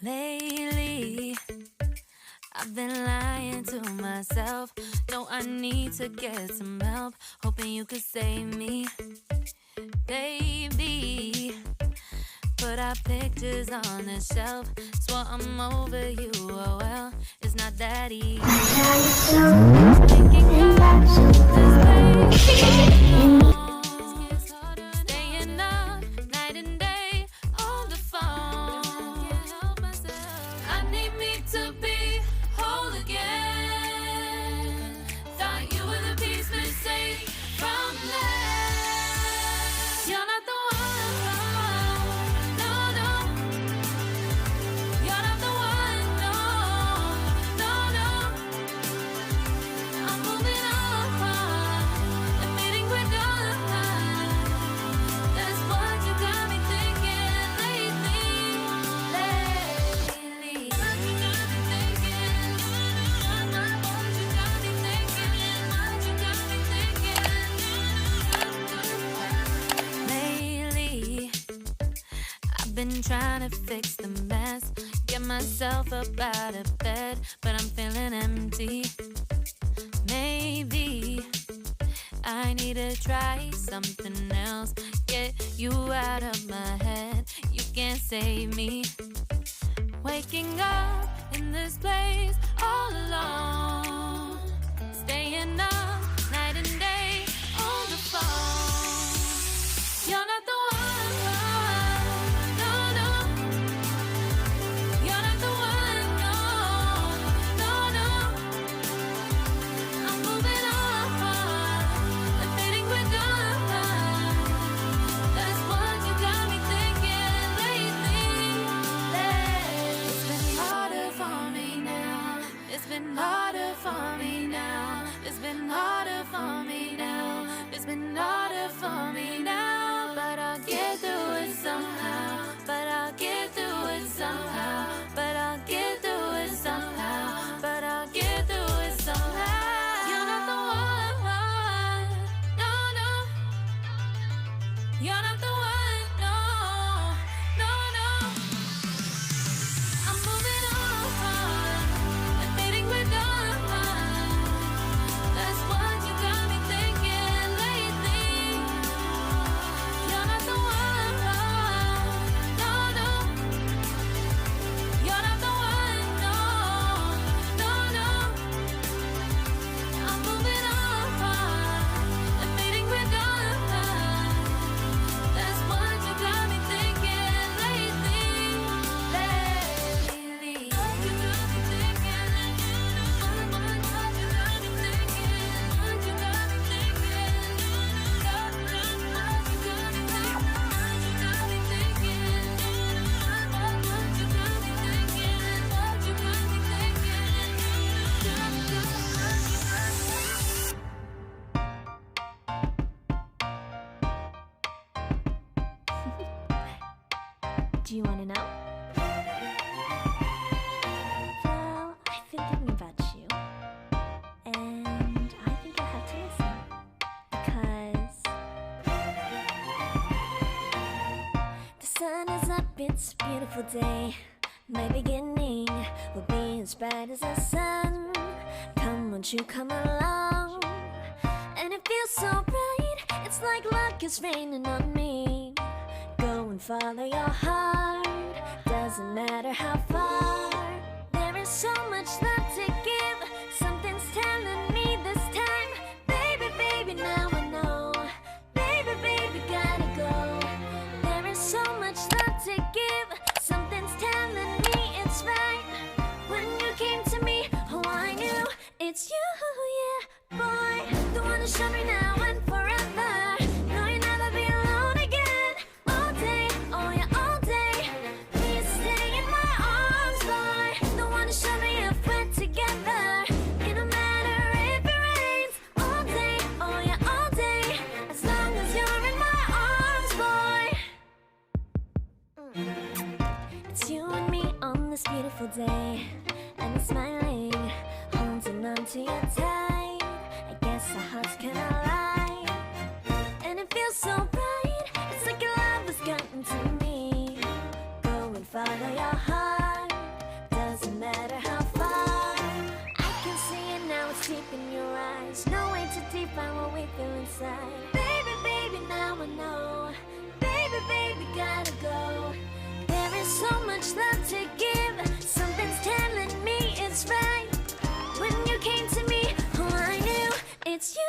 Lately, I've been lying to myself. No, I need to get some help. Hoping you could save me, baby. Put our pictures on the shelf. Swore I'm over you, oh well, it's not that easy. Thinking about this way. Staying up night and day on the phone. Can't help myself. I need me to be whole again. Thought you were the piece missing from last. You're not the been trying to fix the mess, get myself up out of bed, but I'm feeling empty. Maybe I need to try something else, get you out of my head. You can't save me. Waking up in this place all alone, staying up night and day on the phone. You're not the one. Harder for me now. It's been harder for me now. It's been harder for me now. But I'll get through it somehow. But I'll get through it somehow. But I'll get through it somehow. But I'll get through it somehow. You're not the one. No, no. You're not the one. No, no, no. I'm moving on. That's what you got me thinking lately. You're not the one, no, no. You're not the one, no, no, no. I'm moving on, admitting we're done. That's what you got me thinking lately. Do you want to know? Well, I've been thinking about you, and I think you'll have to listen, because the sun is up, it's a beautiful day. My beginning will be as bright as the sun. Come, won't you come along? And it feels so bright, it's like luck is raining on me. Go and follow your heart, doesn't matter how far. There is so much love to give, something's telling me this time. Baby, baby, now I know. Baby, baby, gotta go. There is so much love to give, something's telling me it's right. When you came to me, oh I knew it's you, yeah. Boy, the one who showed me now and forever. No, you'll never be alone again. All day, oh yeah, all day. Please stay in my arms, boy. The one who showed me if we're together. this beautiful day, and you're smiling, holding on to your tight. I guess our hearts can align, and it feels so bright. It's like your love has gotten to me. Go and follow your heart, doesn't matter how far. I can see it now, it's deep in your eyes. No way to define what we feel inside. Baby, baby, now I know. Baby, baby, gotta go. There is so much love to give. Something's telling me it's right. When you came to me, oh, I knew it's you,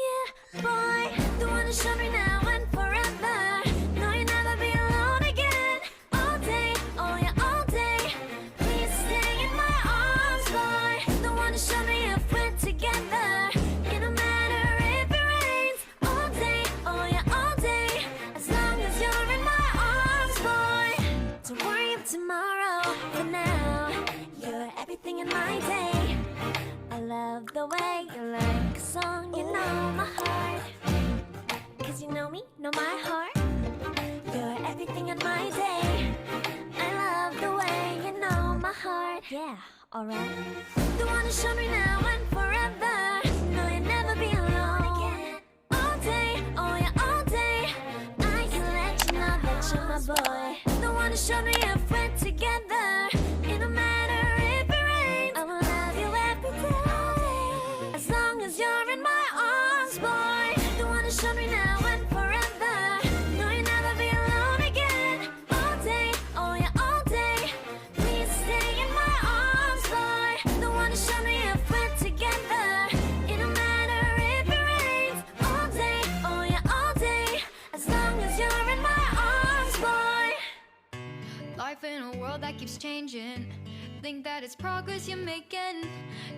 yeah, boy. The one who showed me now and forever. No, you'll never be alone again. All day, oh yeah, all day. Please stay in my arms, boy. The one who showed me if we're together. It don't matter if it rains. All day, oh yeah, all day. As long as you're in my arms, boy. Don't worry of tomorrow. For now, you're everything in my day. I love the way you like a song. You know my heart. Cause you know me, know my heart. You're everything in my day. I love the way you know my heart. Yeah, alright. The one who showed me now and forever. No, you'll never be alone again. All day, oh yeah, all day. I can let you know that you're my boy. The one who showed me if we're together. It don't matter if it rains. I will love you every day. As long as you're in my arms, boy. The one who showed me now and forever. No, you'll never be alone again. All day, oh yeah, all day. Please stay in my arms, boy. The one who showed me if we're together. It don't matter if it rains. All day, oh yeah, all day. As long as you're in my arms, boy. Life in a world that keeps changing. Think that it's progress you're making.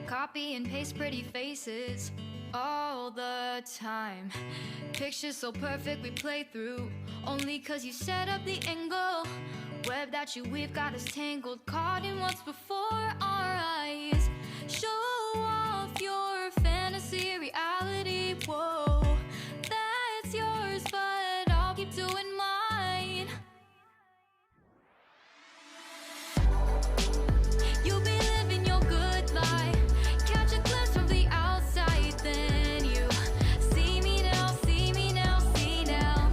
Copy and paste pretty faces all the time. Pictures so perfect we play through. Only cause you set up the angle. Web that you weave got us tangled. Caught in what's before our eyes. Show off your fantasy reality. Whoa, that's yours, but I'll keep doing mine. You'll be living your good life. Catch a glimpse from the outside, then you see me now, see me now, see now.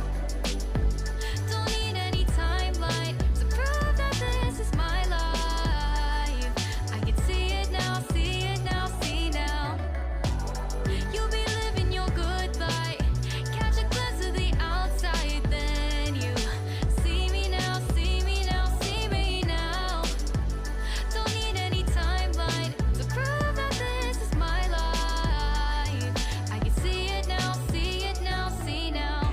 Don't need any timeline to prove that this is my life. I can see it now, see it now, see now. You'll be living your good life. Catch a glimpse of the outside, then you see me now, see me now, see me now. Don't need any timeline to prove that this is my life. I can see it now, see it now, see now.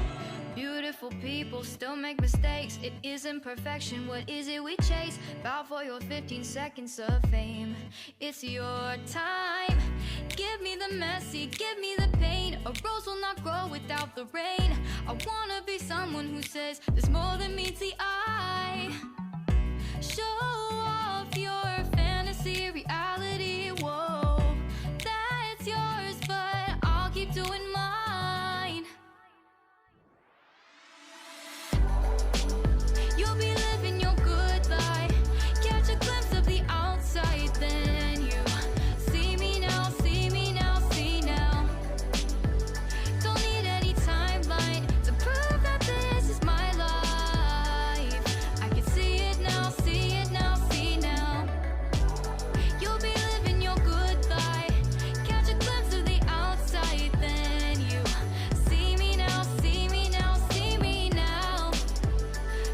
Beautiful people still make mistakes. It isn't perfection, what is it we chase? Bow for your 15 seconds of fame. It's your time. Give me the messy, give me the pain. A rose will not grow without the rain. I wanna be someone who says there's more than meets the eye. Show off your fantasy reality. Whoa, that's yours, but I'll keep doing mine. You'll be living your good life. Catch a glimpse of the outside, then you see me now, see me now, see now. Don't need any timeline to prove that this is my life. I can see it now, see it now, see now. You'll be living your good life. Catch a glimpse of the outside, then you see me now, see me now, see me now.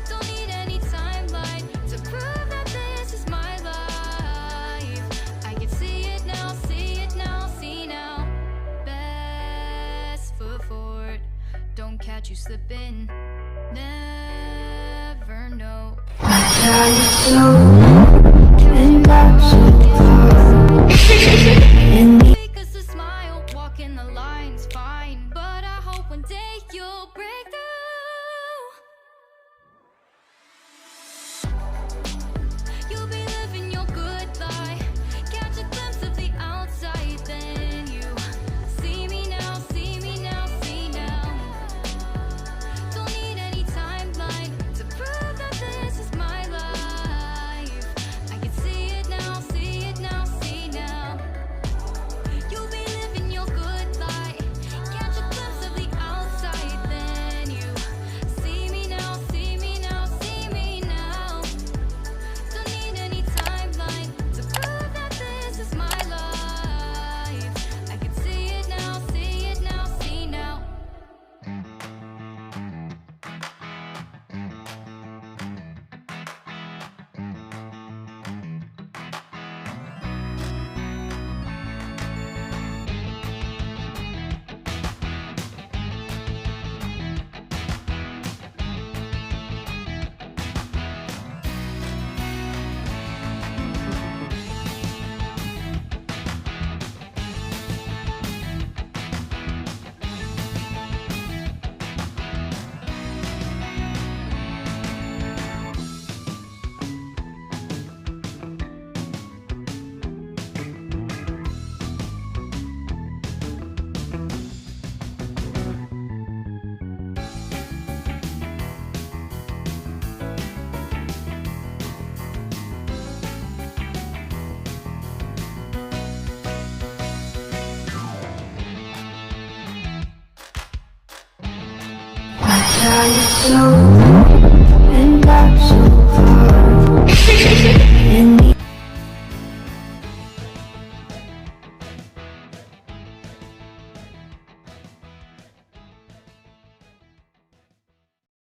Don't need any timeline to prove that this is my life. I can see it now, see it now, see now. Best foot forward, don't catch you slipping. Never know. Make us a smile, walking the lines fine, but I hope one day you'll break through. You'll be living your good life. Catch a glimpse of the outside, then you see me now, see me now, see now. Don't need any timeline to prove that this is my life. I can I used to, and I'm so